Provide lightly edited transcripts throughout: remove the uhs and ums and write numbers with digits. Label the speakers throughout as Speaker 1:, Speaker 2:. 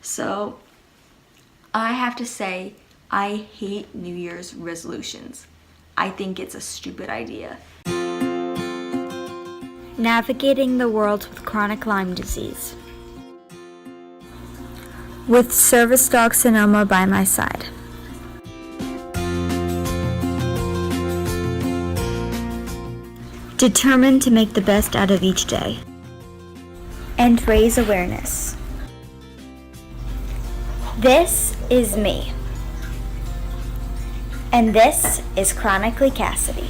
Speaker 1: So I have to say, I hate New Year's resolutions. I think it's a stupid idea.
Speaker 2: Navigating the world with chronic Lyme disease. With service dog Sonoma by my side. Determined to make the best out of each day. And raise awareness. This is me. And this is Chronically Cassidy.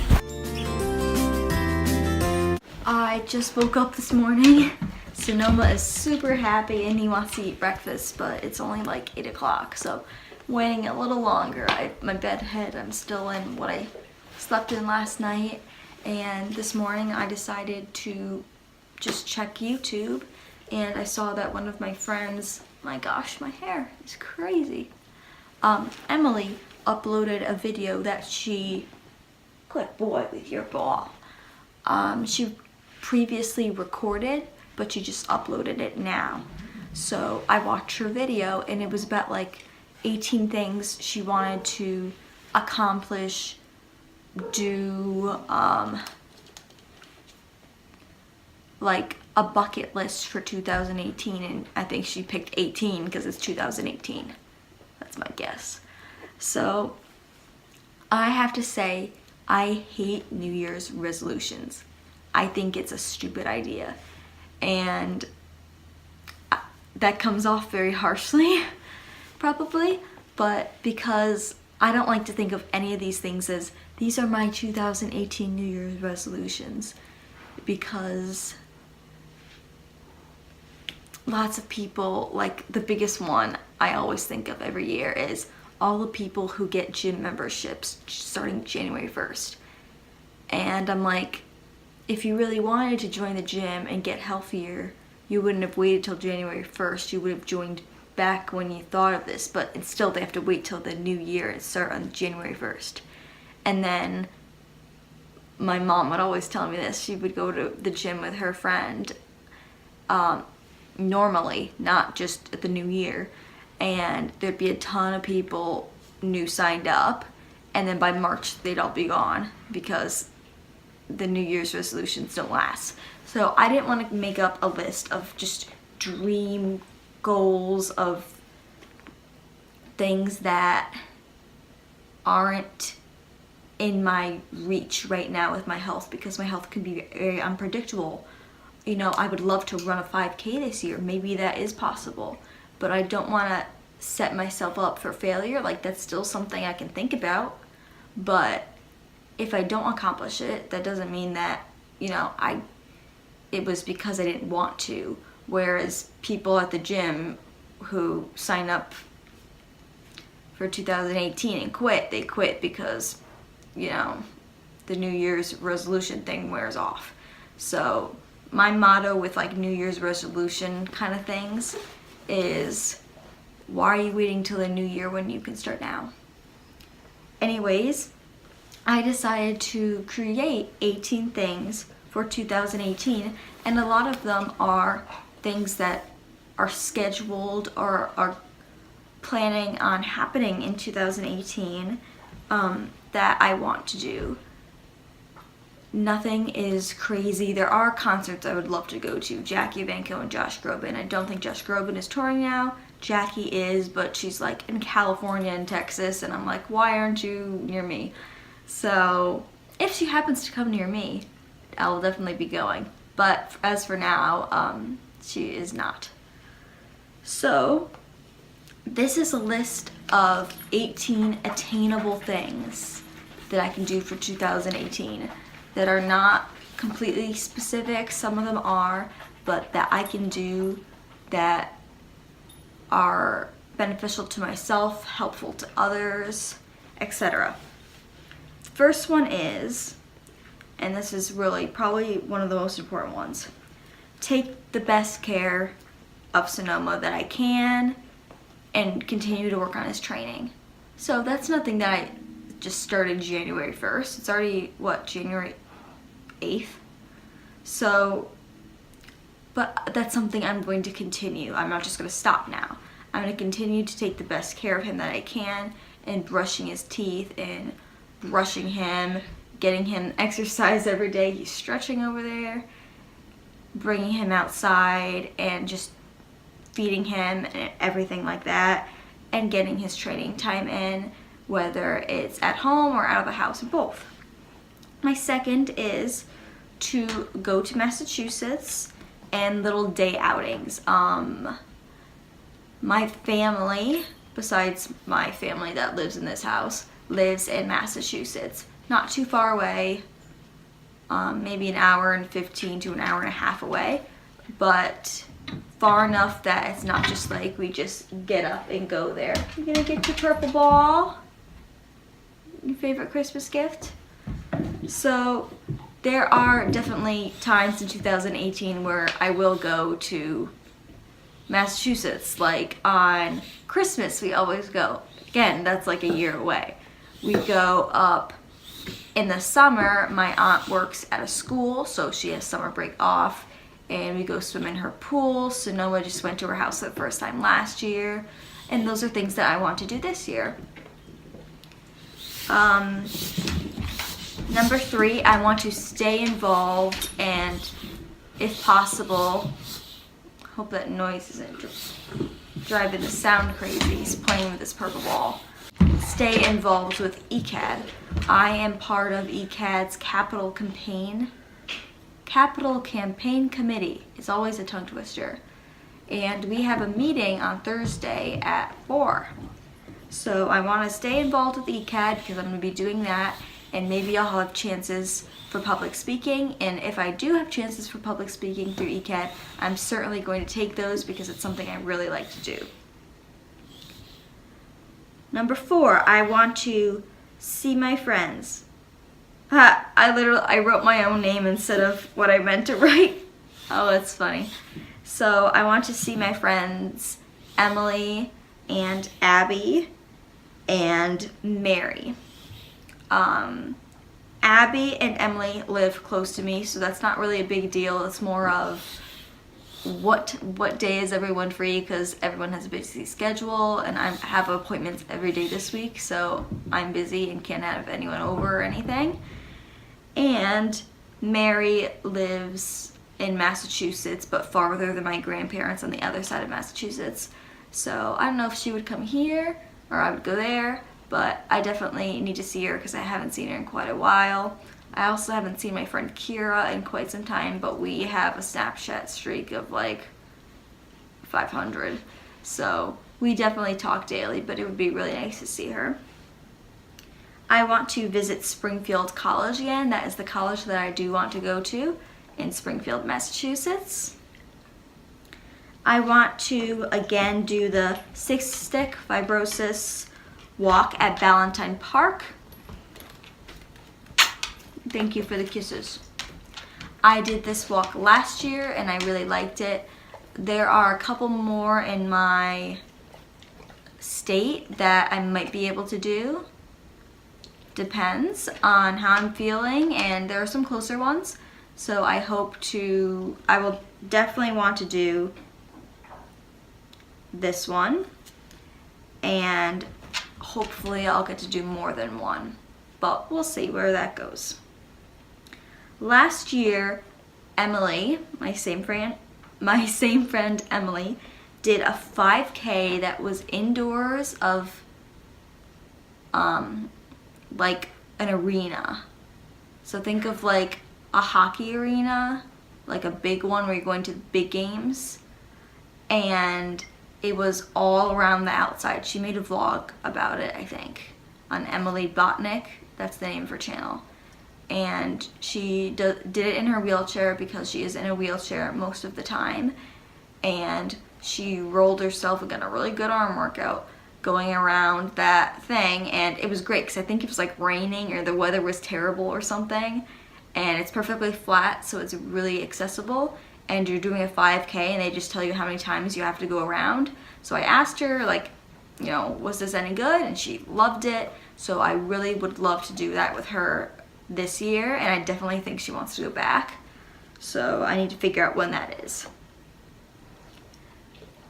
Speaker 1: I just woke up this morning. Sonoma is super happy and he wants to eat breakfast, but it's only like 8 o'clock, so waiting a little longer. My bed head, I'm still in what I slept in last night, and this morning I decided to just check YouTube, and I saw that one of my friends, my gosh, my hair is crazy, Emily uploaded a video that she, good boy with your ball, she previously recorded, but she just uploaded it now. So I watched her video and it was about like 18 things she wanted to accomplish, do like a bucket list for 2018, and I think she picked 18 because it's 2018. That's my guess. So I have to say, I hate New Year's resolutions. I think it's a stupid idea, and that comes off very harshly, probably, but because I don't like to think of any of these things as these are my 2018 New Year's resolutions, because lots of people, like the biggest one I always think of every year is all the people who get gym memberships starting January 1st. And I'm like, if you really wanted to join the gym and get healthier, you wouldn't have waited till January 1st. You would have joined back when you thought of this, but still they have to wait till the new year and start on January 1st. And then my mom would always tell me this. She would go to the gym with her friend normally, not just at the new year, and there'd be a ton of people new signed up, and then by March they'd all be gone because the New Year's resolutions don't last. So I didn't want to make up a list of just dream goals of things that aren't in my reach right now with my health, because my health can be very unpredictable. You know, I would love to run a 5K this year. Maybe that is possible, but I don't want to set myself up for failure. Like, that's still something I can think about, but if I don't accomplish it, that doesn't mean that, you know, it was because I didn't want to. Whereas people at the gym who sign up for 2018 and quit, they quit because, you know, the New Year's resolution thing wears off. So my motto with like New Year's resolution kind of things is, why are you waiting till the new year when you can start now? Anyways, I decided to create 18 things for 2018, and a lot of them are things that are scheduled or are planning on happening in 2018 that I want to do. Nothing is crazy. There are concerts I would love to go to. Jackie Evancho and Josh Groban. I don't think Josh Groban is touring now. Jackie is, but she's like in California and Texas, and I'm like, why aren't you near me? So if she happens to come near me, I will definitely be going. But as for now, she is not. So this is a list of 18 attainable things that I can do for 2018 that are not completely specific. Some of them are, but that I can do that are beneficial to myself, helpful to others, etc. First one is, and this is really probably one of the most important ones, take the best care of Sonoma that I can and continue to work on his training. So that's nothing that I just started January 1st. It's already, January 8th? So, but that's something I'm going to continue. I'm not just going to stop now. I'm going to continue to take the best care of him that I can, and brushing his teeth and brushing him, getting him exercise every day. He's stretching over there, bringing him outside, and just feeding him and everything like that, and getting his training time in, whether it's at home or out of the house, or both. My second is to go to Massachusetts and little day outings. My family, besides my family that lives in this house, lives in Massachusetts, not too far away, maybe an hour and 15 to an hour and a half away, but far enough that it's not just like we just get up and go there. You gonna get your purple ball? Your favorite Christmas gift? So there are definitely times in 2018 where I will go to Massachusetts. Like on Christmas we always go. Again, that's like a year away. We go up in the summer. My aunt works at a school, so she has summer break off, and we go swim in her pool. So Noah just went to her house for the first time last year, and those are things that I want to do this year. Number 3, I want to stay involved, and if possible, hope that noise isn't driving the sound crazy. He's playing with this purple ball. Stay involved with ECAD. I am part of ECAD's Capital Campaign Committee. It's always a tongue twister. And we have a meeting on Thursday at 4. So I want to stay involved with ECAD because I'm going to be doing that, and maybe I'll have chances for public speaking. And if I do have chances for public speaking through ECAD, I'm certainly going to take those because it's something I really like to do. Number 4, I want to see my friends. I wrote my own name instead of what I meant to write. Oh, that's funny. So I want to see my friends Emily and Abby and Mary. Abby and Emily live close to me, so that's not really a big deal. It's more of what day is everyone free, because everyone has a busy schedule, and I have appointments every day this week, so I'm busy and can't have anyone over or anything. And Mary lives in Massachusetts, but farther than my grandparents on the other side of Massachusetts. So I don't know if she would come here or I would go there, but I definitely need to see her because I haven't seen her in quite a while. I also haven't seen my friend Kira in quite some time, but we have a Snapchat streak of like 500. So we definitely talk daily, but it would be really nice to see her. I want to visit Springfield College again. That is the college that I do want to go to in Springfield, Massachusetts. I want to again do the cystic fibrosis walk at Ballantyne Park. Thank you for the kisses. I did this walk last year and I really liked it. There are a couple more in my state that I might be able to do. Depends on how I'm feeling, and there are some closer ones. So I will definitely want to do this one, and hopefully I'll get to do more than one, but we'll see where that goes. Last year, Emily, my same friend Emily, did a 5K that was indoors of like an arena. So think of like a hockey arena, like a big one where you're going to big games, and it was all around the outside. She made a vlog about it, I think, on Emily Botnick. That's the name of her channel. And she did it in her wheelchair because she is in a wheelchair most of the time. And she rolled herself and got a really good arm workout going around that thing. And it was great because I think it was like raining or the weather was terrible or something. And it's perfectly flat, so it's really accessible. And you're doing a 5K and they just tell you how many times you have to go around. So I asked her, like, you know, was this any good? And she loved it. So I really would love to do that with her this year, and I definitely think she wants to go back. So I need to figure out when that is.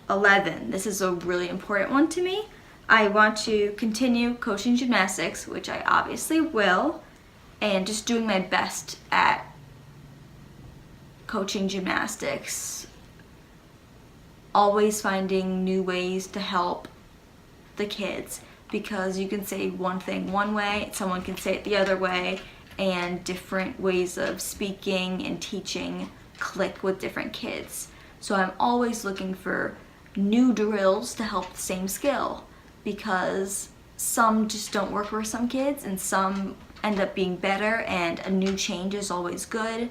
Speaker 1: 11, this is a really important one to me. I want to continue coaching gymnastics, which I obviously will, and just doing my best at coaching gymnastics. Always finding new ways to help the kids, because you can say one thing one way, someone can say it the other way, and different ways of speaking and teaching click with different kids. So I'm always looking for new drills to help the same skill, because some just don't work for some kids and some end up being better, and a new change is always good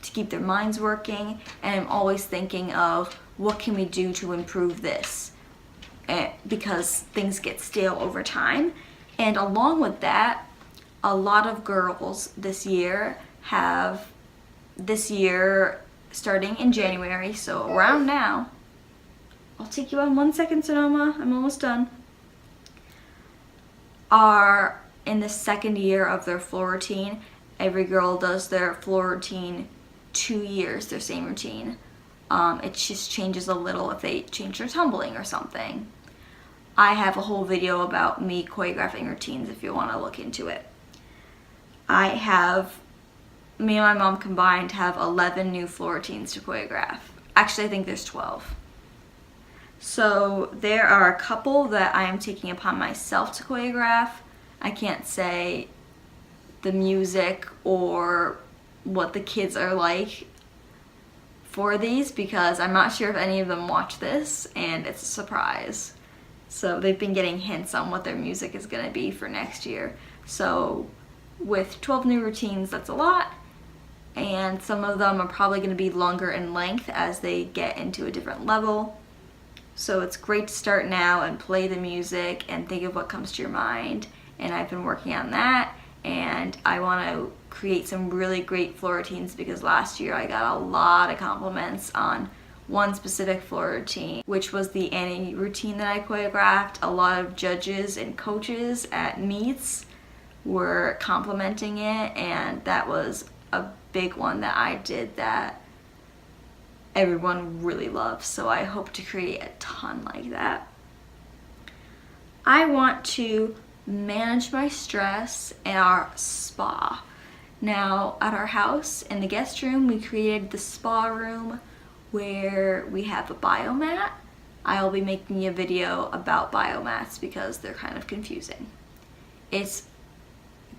Speaker 1: to keep their minds working. And I'm always thinking of what can we do to improve this, because things get stale over time. And along with that, a lot of girls this year starting in January, so around now, I'll take you on 1 second, Sonoma, I'm almost done, are in the second year of their floor routine. Every girl does their floor routine 2 years, their same routine. It just changes a little if they change their tumbling or something. I have a whole video about me choreographing routines if you want to look into it. Me and my mom combined have 11 new floor routines to choreograph. Actually, I think there's 12. So there are a couple that I am taking upon myself to choreograph. I can't say the music or what the kids are like for these, because I'm not sure if any of them watch this, and it's a surprise. So they've been getting hints on what their music is going to be for next year. So with 12 new routines, that's a lot, and some of them are probably going to be longer in length as they get into a different level. So it's great to start now and play the music and think of what comes to your mind, and I've been working on that, and I want to create some really great floor routines, because last year I got a lot of compliments on one specific floor routine, which was the Annie routine that I choreographed. A lot of judges and coaches at meets were complimenting it, and that was a big one that I did that everyone really loves. So I hope to create a ton like that. I want to manage my stress in our spa. Now, at our house in the guest room, we created the spa room where we have a biomat. I'll be making a video about biomats because they're kind of confusing. It's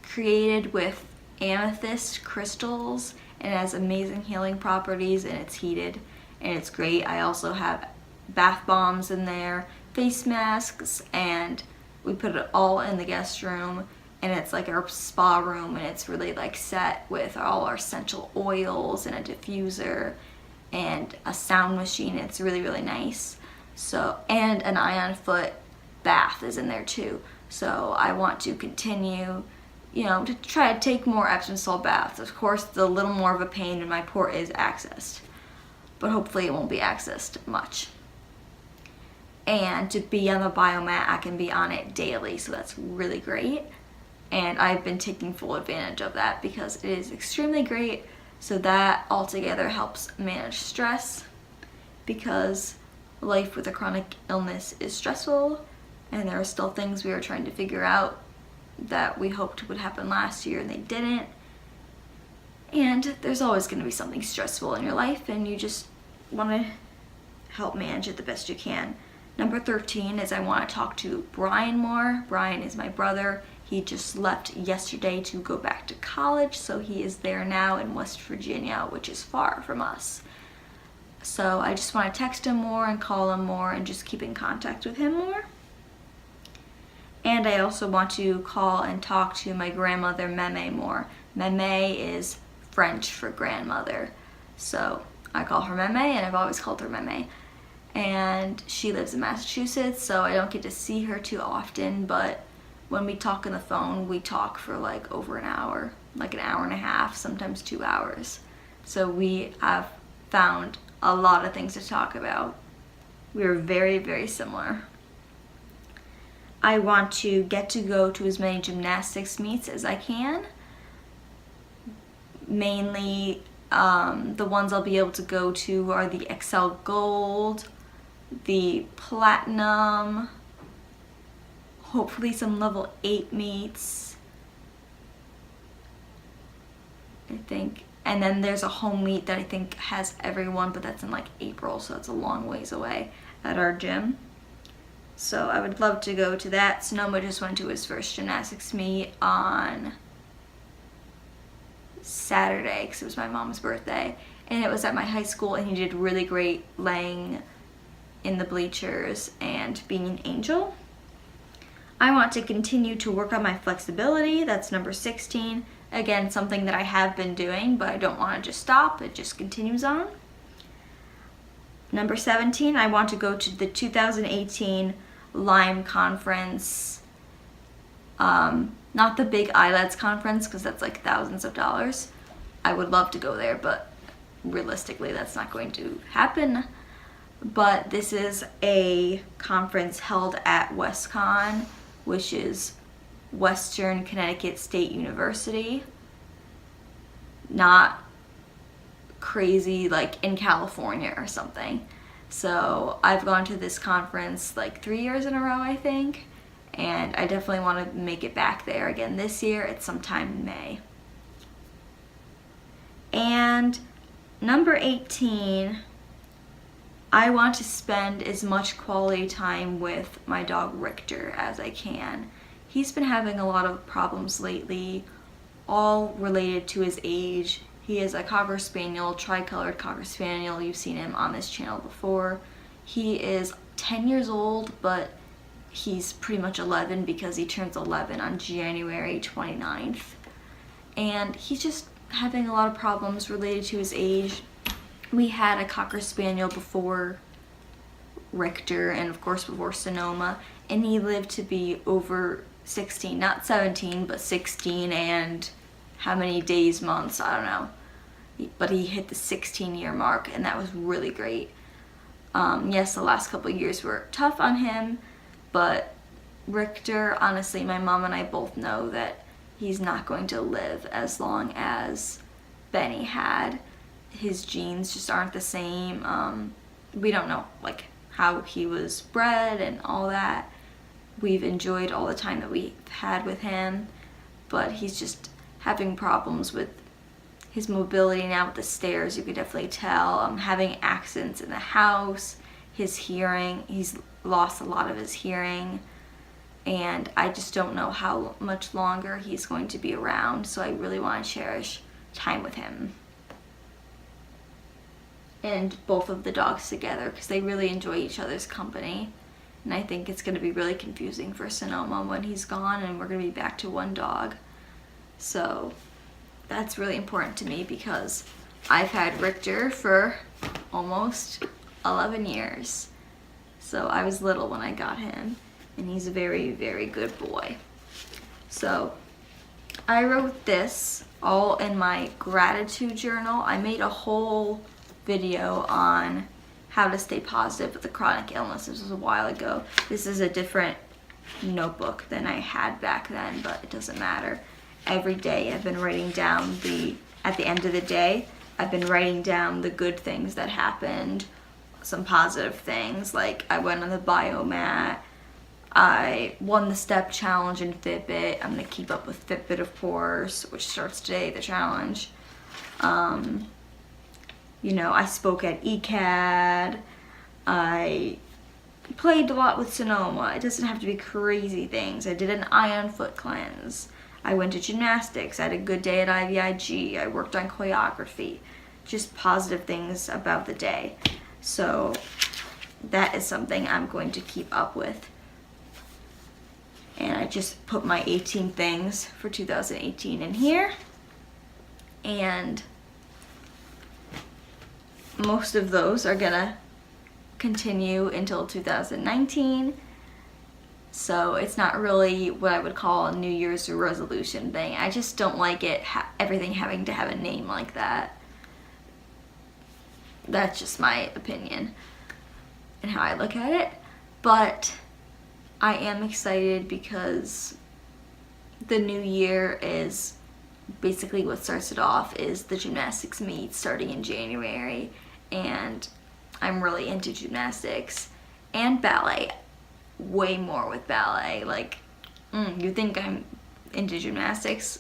Speaker 1: created with amethyst crystals and it has amazing healing properties, and it's heated and it's great. I also have bath bombs in there, face masks, and we put it all in the guest room, and it's like our spa room, and it's really like set with all our essential oils and a diffuser and a sound machine. It's really, really nice. So, and an ion foot bath is in there too. So I want to continue, to try to take more Epsom salt baths. Of course, it's a little more of a pain when my port is accessed, but hopefully it won't be accessed much. And to be on the biomat, I can be on it daily, so that's really great. And I've been taking full advantage of that because it is extremely great. So that altogether helps manage stress, because life with a chronic illness is stressful, and there are still things we are trying to figure out that we hoped would happen last year and they didn't. And there's always going to be something stressful in your life, and you just want to help manage it the best you can. Number 13 is I want to talk to Brian more. Brian is my brother. He just left yesterday to go back to college, so he is there now in West Virginia, which is far from us. So I just want to text him more and call him more and just keep in contact with him more. And I also want to call and talk to my grandmother Meme more. Meme is French for grandmother. So I call her Meme, and I've always called her Meme. And she lives in Massachusetts, so I don't get to see her too often, but when we talk on the phone, we talk for like over an hour, like an hour and a half, sometimes 2 hours. So we have found a lot of things to talk about. We are very, very similar. I want to get to go to as many gymnastics meets as I can. Mainly, the ones I'll be able to go to are the Excel Gold, the platinum, hopefully some level 8 meets, I think. And then there's a home meet that I think has everyone, but that's in like April, so it's a long ways away at our gym. So I would love to go to that. Sonoma just went to his first gymnastics meet on Saturday because it was my mom's birthday, and it was at my high school, and he did really great laying in the bleachers and being an angel. I want to continue to work on my flexibility. That's number 16. Again, something that I have been doing, but I don't want to just stop. It just continues on. Number 17, I want to go to the 2018 Lyme conference. Not the big ILEDS conference, because that's like thousands of dollars. I would love to go there, but realistically that's not going to happen. But this is a conference held at WestCon, which is Western Connecticut State University. Not crazy like in California or something. So I've gone to this conference like 3 years in a row, I think, and I definitely want to make it back there again this year. It's sometime in May. And number 18, I want to spend as much quality time with my dog Richter as I can. He's been having a lot of problems lately, all related to his age. He is a Cocker Spaniel, tricolored Cocker Spaniel. You've seen him on this channel before. He is 10 years old, but he's pretty much 11 because he turns 11 on January 29th. And he's just having a lot of problems related to his age. We had a Cocker Spaniel before Richter, and of course before Sonoma, and he lived to be over 16, not 17, but 16 and how many days, months, I don't know. But he hit the 16-year mark, and that was really great. Yes, the last couple of years were tough on him, but Richter, honestly, my mom and I both know that he's not going to live as long as Benny had. His genes just aren't the same. We don't know like how he was bred and all that. We've enjoyed all the time that we've had with him, but he's just having problems with his mobility now with the stairs. You could definitely tell. Having accidents in the house, his hearing, he's lost a lot of his hearing, and I just don't know how much longer he's going to be around, so I really want to cherish time with him and both of the dogs together because they really enjoy each other's company. And I think it's going to be really confusing for Sonoma when he's gone and we're going to be back to one dog. So that's really important to me because I've had Richter for almost 11 years. So I was little when I got him, and he's a very, very good boy. So I wrote this all in my gratitude journal. I made a whole video on how to stay positive with a chronic illness. This was a while ago. This is a different notebook than I had back then, but it doesn't matter. Every day I've been writing down at the end of the day, I've been writing down the good things that happened, some positive things, like I went on the biomat, I won the step challenge in Fitbit. I'm gonna keep up with Fitbit, of course, which starts today, the challenge. You know, I spoke at ECAD. I played a lot with Sonoma. It doesn't have to be crazy things. I did an ion foot cleanse. I went to gymnastics. I had a good day at IVIG. I worked on choreography. Just positive things about the day. So that is something I'm going to keep up with. And I just put my 18 things for 2018 in here. And most of those are gonna continue until 2019. So it's not really what I would call a New Year's resolution thing. I just don't like it, everything having to have a name like that. That's just my opinion and how I look at it. But I am excited because the new year is basically what starts it off is the gymnastics meet starting in January, and I'm really into gymnastics, and ballet. Way more with ballet. Like, you think I'm into gymnastics?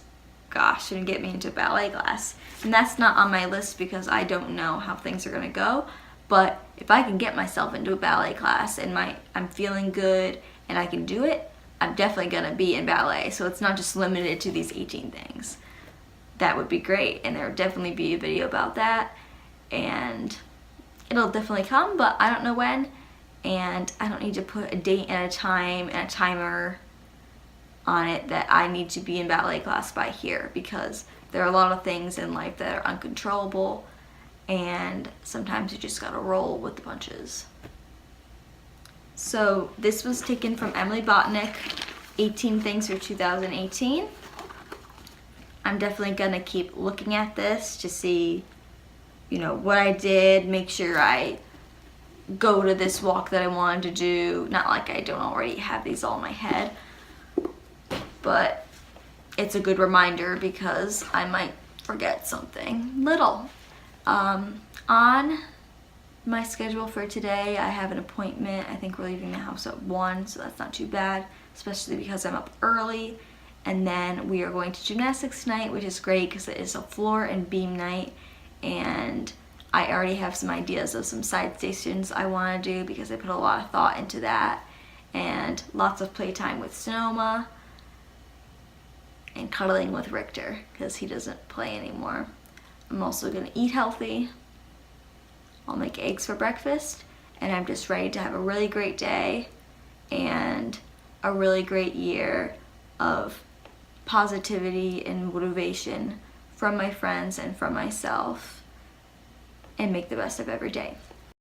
Speaker 1: Gosh, shouldn't get me into ballet class. And that's not on my list because I don't know how things are gonna go. But if I can get myself into a ballet class and I'm feeling good and I can do it, I'm definitely gonna be in ballet. So it's not just limited to these 18 things. That would be great, and there would definitely be a video about that, and it'll definitely come, but I don't know when, and I don't need to put a date and a time and a timer on it that I need to be in ballet class by here, because there are a lot of things in life that are uncontrollable, and sometimes you just gotta roll with the punches. So this was taken from Emily Botnick, 18 Things for 2018. I'm definitely gonna keep looking at this to see, what I did, make sure I go to this walk that I wanted to do. Not like I don't already have these all in my head, but it's a good reminder because I might forget something little. On my schedule for today, I have an appointment. I think we're leaving the house at 1, so that's not too bad, especially because I'm up early. And then we are going to gymnastics tonight, which is great because it is a floor and beam night. And I already have some ideas of some side stations I want to do because I put a lot of thought into that. And lots of playtime with Sonoma. And cuddling with Richter because he doesn't play anymore. I'm also going to eat healthy. I'll make eggs for breakfast. And I'm just ready to have a really great day and a really great year of positivity and motivation from my friends and from myself, and make the best of every day.